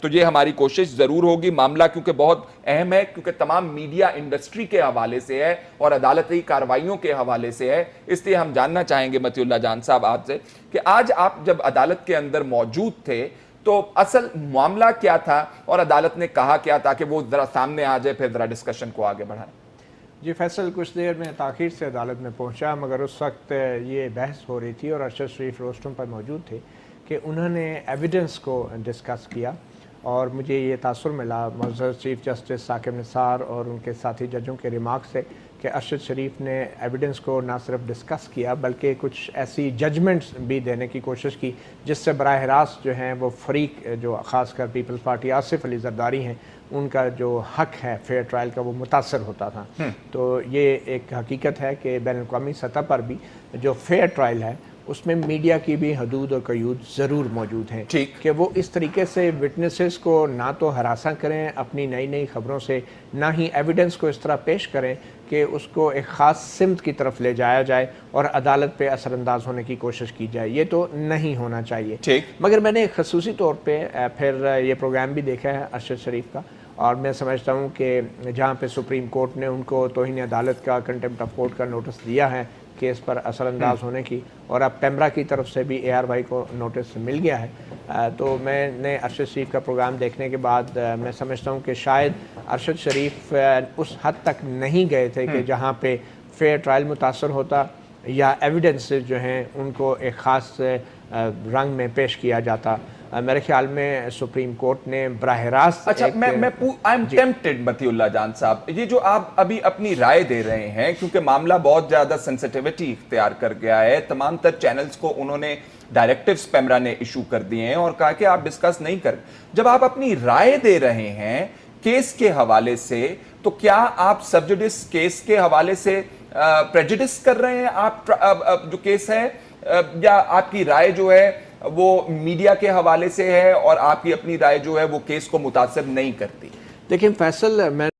تو یہ ہماری کوشش ضرور ہوگی. معاملہ کیونکہ بہت اہم ہے، کیونکہ تمام میڈیا انڈسٹری کے حوالے سے ہے اور عدالتی کارروائیوں کے حوالے سے ہے، اس لیے ہم جاننا چاہیں گے مطیع اللہ جان صاحب آپ سے کہ آج آپ جب عدالت کے اندر موجود تھے تو اصل معاملہ کیا تھا اور عدالت نے کہا کیا تھا کہ وہ ذرا سامنے آ جائے، پھر ذرا ڈسکشن کو آگے بڑھائیں. جی فیصل، کچھ دیر میں تاخیر سے عدالت میں پہنچا، مگر اس وقت یہ بحث ہو رہی تھی اور ارشد شریف روسٹروم پر موجود تھے کہ انہوں نے ایویڈنس کو ڈسکس کیا، اور مجھے یہ تاثر ملا معزز چیف جسٹس ثاقب نثار اور ان کے ساتھی ججوں کے ریمارک سے کہ ارشد شریف نے ایویڈنس کو نہ صرف ڈسکس کیا بلکہ کچھ ایسی ججمنٹس بھی دینے کی کوشش کی جس سے براہ راست جو ہیں وہ فریق جو خاص کر پیپلز پارٹی آصف علی زرداری ہیں ان کا جو حق ہے فیئر ٹرائل کا وہ متاثر ہوتا تھا. تو یہ ایک حقیقت ہے کہ بین الاقوامی سطح پر بھی جو فیئر ٹرائل ہے اس میں میڈیا کی بھی حدود اور قیود ضرور موجود ہیں کہ وہ اس طریقے سے وٹنسز کو نہ تو ہراساں کریں اپنی نئی نئی خبروں سے، نہ ہی ایویڈنس کو اس طرح پیش کریں کہ اس کو ایک خاص سمت کی طرف لے جایا جائے اور عدالت پہ اثر انداز ہونے کی کوشش کی جائے. یہ تو نہیں ہونا چاہیے. مگر میں نے خصوصی طور پہ پھر یہ پروگرام بھی دیکھا ہے ارشد شریف کا، اور میں سمجھتا ہوں کہ جہاں پہ سپریم کورٹ نے ان کو توہین عدالت کا کنٹمپٹ آف کورٹ کا نوٹس دیا ہے کیس پر اثر انداز ہونے کی، اور اب پیمرا کی طرف سے بھی اے آر وائی کو نوٹس مل گیا ہے، تو میں نے ارشد شریف کا پروگرام دیکھنے کے بعد میں سمجھتا ہوں کہ شاید ارشد شریف اس حد تک نہیں گئے تھے کہ جہاں پہ فیئر ٹرائل متاثر ہوتا یا ایویڈنس جو ہیں ان کو ایک خاص رنگ میں پیش کیا جاتا. میرے خیال میں سپریم کورٹ نے براہ راست مطیع اللہ جان صاحب، یہ جو آپ ابھی اپنی رائے دے رہے ہیں کیونکہ معاملہ بہت زیادہ سینسٹیوٹی اختیار کر گیا ہے، تمام تر چینلز کو انہوں نے ڈائریکٹیوز پیمرا نے ایشو کر دیے ہیں اور کہا کہ آپ ڈسکس نہیں کر. جب آپ اپنی رائے دے رہے ہیں کیس کے حوالے سے تو کیا آپ سبجوڈس کیس کے حوالے سے پریجوڈس کر رہے ہیں آپ جو کیس ہے، یا آپ کی رائے جو ہے وہ میڈیا کے حوالے سے ہے اور آپ کی اپنی رائے جو ہے وہ کیس کو متاثر نہیں کرتی؟ دیکھیں فیصل، میں